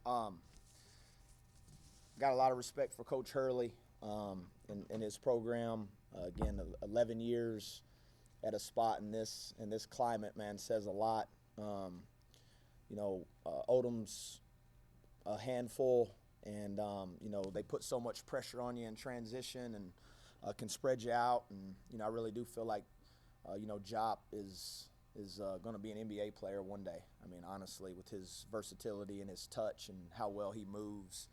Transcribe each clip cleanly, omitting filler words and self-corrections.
Um, got a lot of respect for Coach Hurley and his program. Again, 11 years at a spot in this climate, man, says a lot. Odom's a handful, and they put so much pressure on you in transition and can spread you out. And I really do feel like Jop is going to be an NBA player one day. I mean, honestly, with his versatility and his touch and how well he moves.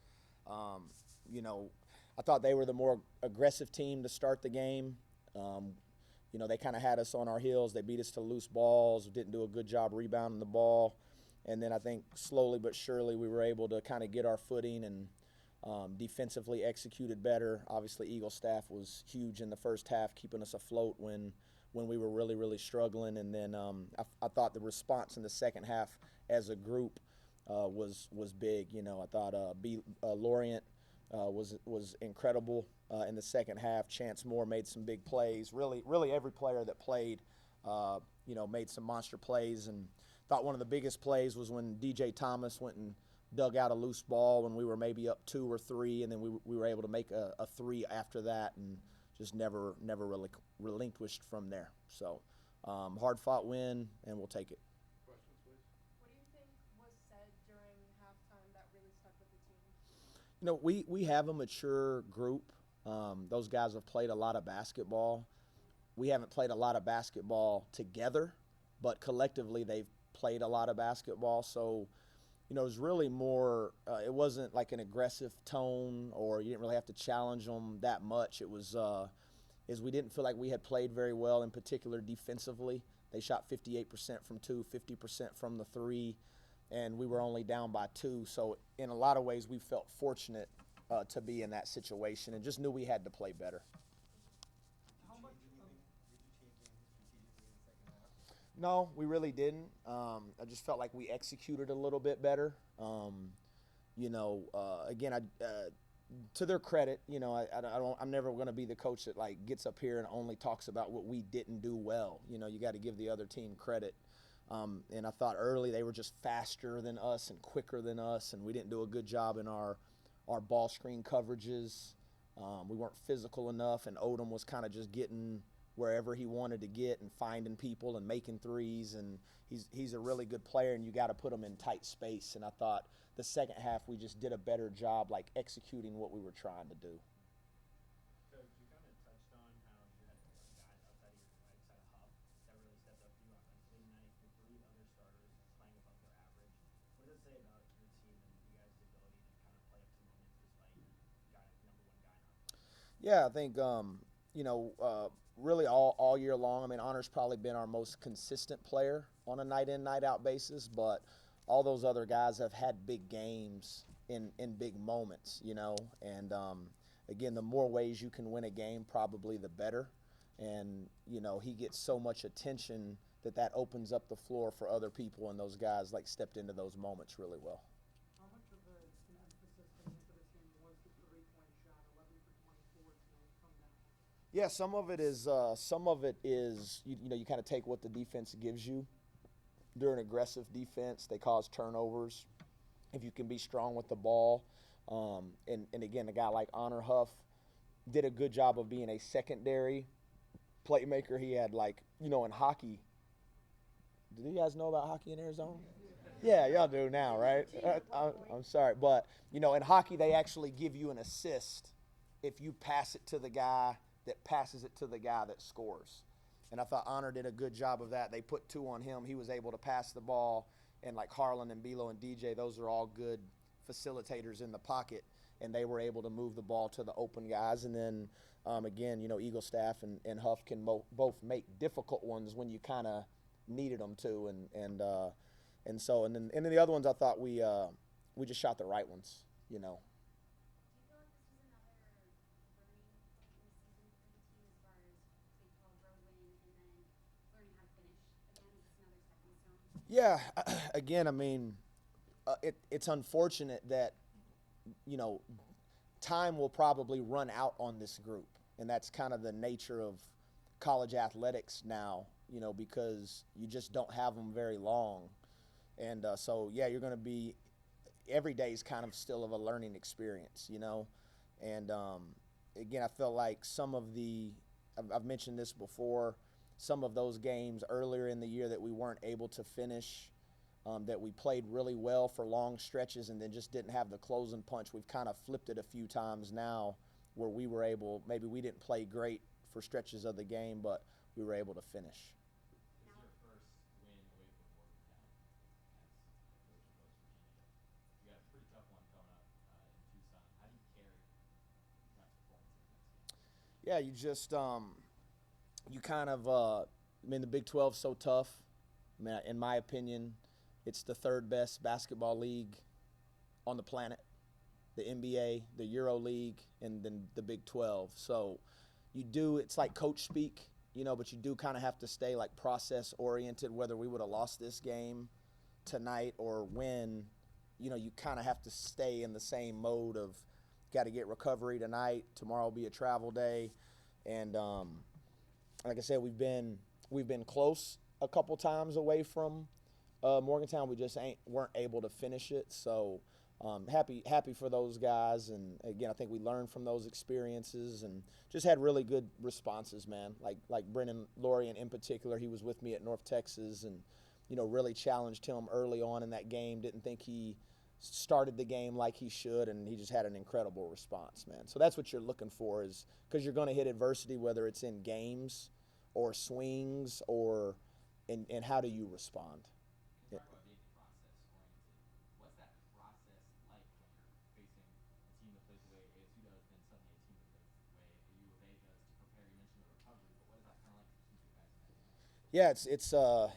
I thought they were the more aggressive team to start the game. They kind of had us on our heels. They beat us to loose balls, didn't do a good job rebounding the ball. And then I think slowly but surely we were able to kind of get our footing and defensively executed better. Obviously, Eagle staff was huge in the first half, keeping us afloat when we were really, really struggling. And then I thought the response in the second half as a group was big. I thought Lorient was incredible in the second half. Chance Moore made some big plays. Really every player that played, made some monster plays. And thought one of the biggest plays was when DJ Thomas went and dug out a loose ball when we were maybe up 2 or 3, and then we were able to make a 3 after that and just never really relinquished from there. So hard-fought win, and we'll take it. Questions, please. What do you think was said during halftime that really stuck with the team? We have a mature group. Those guys have played a lot of basketball. We haven't played a lot of basketball together, but collectively they've played a lot of basketball. So, it was really more, it wasn't like an aggressive tone, or you didn't really have to challenge them that much. It was, we didn't feel like we had played very well, in particular defensively. They shot 58% from 2, 50% from the 3, and we were only down by 2. So in a lot of ways, we felt fortunate to be in that situation and just knew we had to play better. How much did you change anything strategically in the second half? No, we really didn't. I just felt like we executed a little bit better. Again, to their credit, I'm never going to be the coach that like gets up here and only talks about what we didn't do well. You got to give the other team credit. And I thought early they were just faster than us and quicker than us, and we didn't do a good job in our ball screen coverages. We weren't physical enough, and Odom was kind of just getting wherever he wanted to get and finding people and making threes, and he's a really good player, and you got to put him in tight space. And I thought the second half we just did a better job like executing what we were trying to do. Coach, you kind of touched on how you had guys outside of Huff that really stepped up for you offensively tonight, with 3 other starters playing above their average. What does it say about your team and you guys' ability to kind of play up to moments despite number 1 guy not playing? Yeah, I think really all year long. I mean, Honor's probably been our most consistent player on a night in, night out basis, but all those other guys have had big games in big moments, and again, the more ways you can win a game, probably the better. And he gets so much attention that opens up the floor for other people, and those guys like stepped into those moments really well. How much of an emphasis coming into this game was the 3-point shot, 11 for 24 tonight from down? Yeah, some of it is you kind of take what the defense gives you. During aggressive defense, they cause turnovers. If you can be strong with the ball, and again, a guy like Honor Huff did a good job of being a secondary playmaker. He had in hockey. Do you guys know about hockey in Arizona? Yeah, y'all do now, right? I'm sorry, but in hockey they actually give you an assist if you pass it to the guy that passes it to the guy that scores. And I thought Honor did a good job of that. They put 2 on him. He was able to pass the ball, and like Harlan and Bilo and DJ, those are all good facilitators in the pocket, and they were able to move the ball to the open guys. And then again, Eagle staff and Huff can both make difficult ones when you kind of needed them to, and then the other ones I thought we just shot the right ones, Do you feel like this was another learning point in the season for the team as far as Big 12 road win and then learning how to finish? Again, is this another stepping stone? Yeah, again, I mean, it's unfortunate that time will probably run out on this group, and that's kind of the nature of college athletics now, because you just don't have them very long. And so, yeah, you're going to be – every day is kind of still of a learning experience, And, again, I feel like some of the – I've mentioned this before – some of those games earlier in the year that we weren't able to finish, that we played really well for long stretches and then just didn't have the closing punch. We've kind of flipped it a few times now where we were able – maybe we didn't play great for stretches of the game, but we were able to finish. This is your first win away from Morgantown as coach of West Virginia. You got a pretty tough one coming up in Tucson. How do you carry that performance in the next game? Yeah, you just you kind of the Big 12's so tough. In my opinion, it's the third best basketball league on the planet. The NBA, the Euro League, and then the Big 12. So it's like coach speak, but you do kind of have to stay like process oriented. Whether we would have lost this game tonight or win, you kind of have to stay in the same mode of got to get recovery tonight. Tomorrow will be a travel day, and like I said, we've been close a couple times away from Morgantown. We just weren't able to finish it. So happy for those guys, and again, I think we learned from those experiences and just had really good responses, man. Like Brennan Lorien in particular, he was with me at North Texas, and really challenged him early on in that game. Didn't think he started the game like he should, and he just had an incredible response, man. So that's what you're looking for, is because you're going to hit adversity, whether it's in games or swings or in how do you respond. You talk about being process oriented. What's that process like when you're facing a team that plays the way ASU does, then suddenly a team that plays the way U of A does to prepare? You mentioned the recovery, but what is that kind of like to keep your guys in that game? Yeah, it's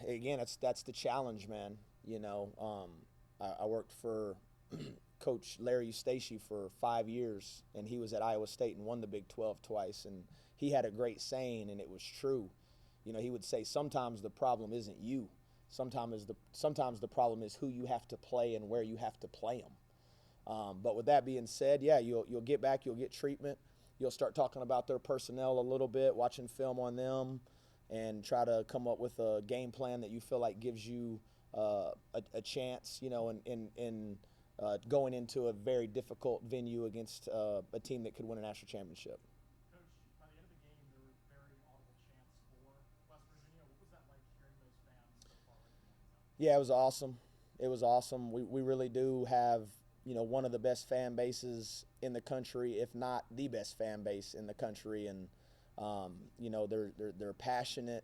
again, that's the challenge, man. I worked for Coach Larry Eustachy for 5 years, and he was at Iowa State and won the Big 12 twice, and he had a great saying, and it was true. He would say sometimes the problem isn't you. Sometimes the problem is who you have to play and where you have to play them. But with that being said, yeah, you'll get back, you'll get treatment. You'll start talking about their personnel a little bit, watching film on them, and try to come up with a game plan that you feel like gives you a chance, in going into a very difficult venue against a team that could win a national championship. Coach, by the end of the game, there were very audible chants for West Virginia. What was that like hearing those fans so far away from Morgantown? Yeah, it was awesome. It was awesome. We really do have, one of the best fan bases in the country, if not the best fan base in the country. And, they're passionate.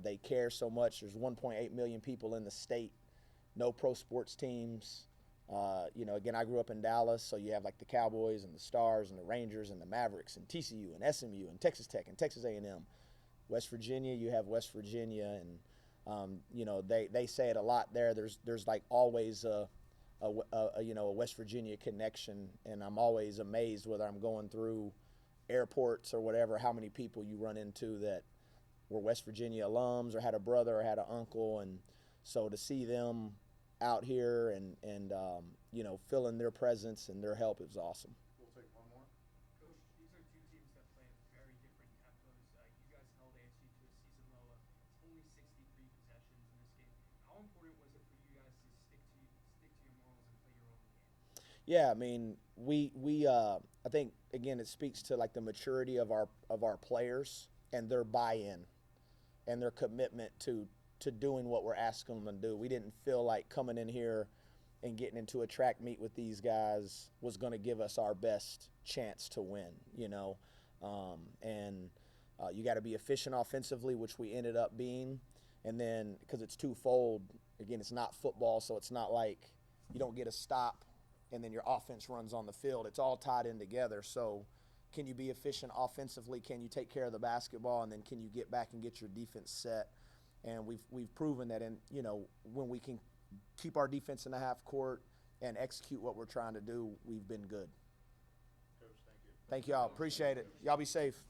They care so much. There's 1.8 million people in the state, no pro sports teams. Again, I grew up in Dallas, so you have like the Cowboys and the Stars and the Rangers and the Mavericks and TCU and SMU and Texas Tech and Texas A&M. West Virginia, you have West Virginia, and they say it a lot there. There's like always a West Virginia connection, and I'm always amazed whether I'm going through airports or whatever, how many people you run into that were West Virginia alums or had a brother or had an uncle. And so to see them out here and feeling their presence and their help, it was awesome. We'll take one more. Coach, these are two teams that play at very different tempos. You guys held ASU to a season low of only 63 possessions in this game. How important was it for you guys to stick to your morals and play your own game? Yeah, I mean, I think again it speaks to like the maturity of our players and their buy-in and their commitment to doing what we're asking them to do. We didn't feel like coming in here and getting into a track meet with these guys was going to give us our best chance to win, and you got to be efficient offensively, which we ended up being. And then because it's twofold, again, it's not football, so it's not like you don't get a stop and then your offense runs on the field. It's all tied in together. So can you be efficient offensively? Can you take care of the basketball? And then can you get back and get your defense set? And we've proven that when we can keep our defense in the half court and execute what we're trying to do, we've been good. Coach, thank you. Thank y'all. Appreciate it. Y'all be safe.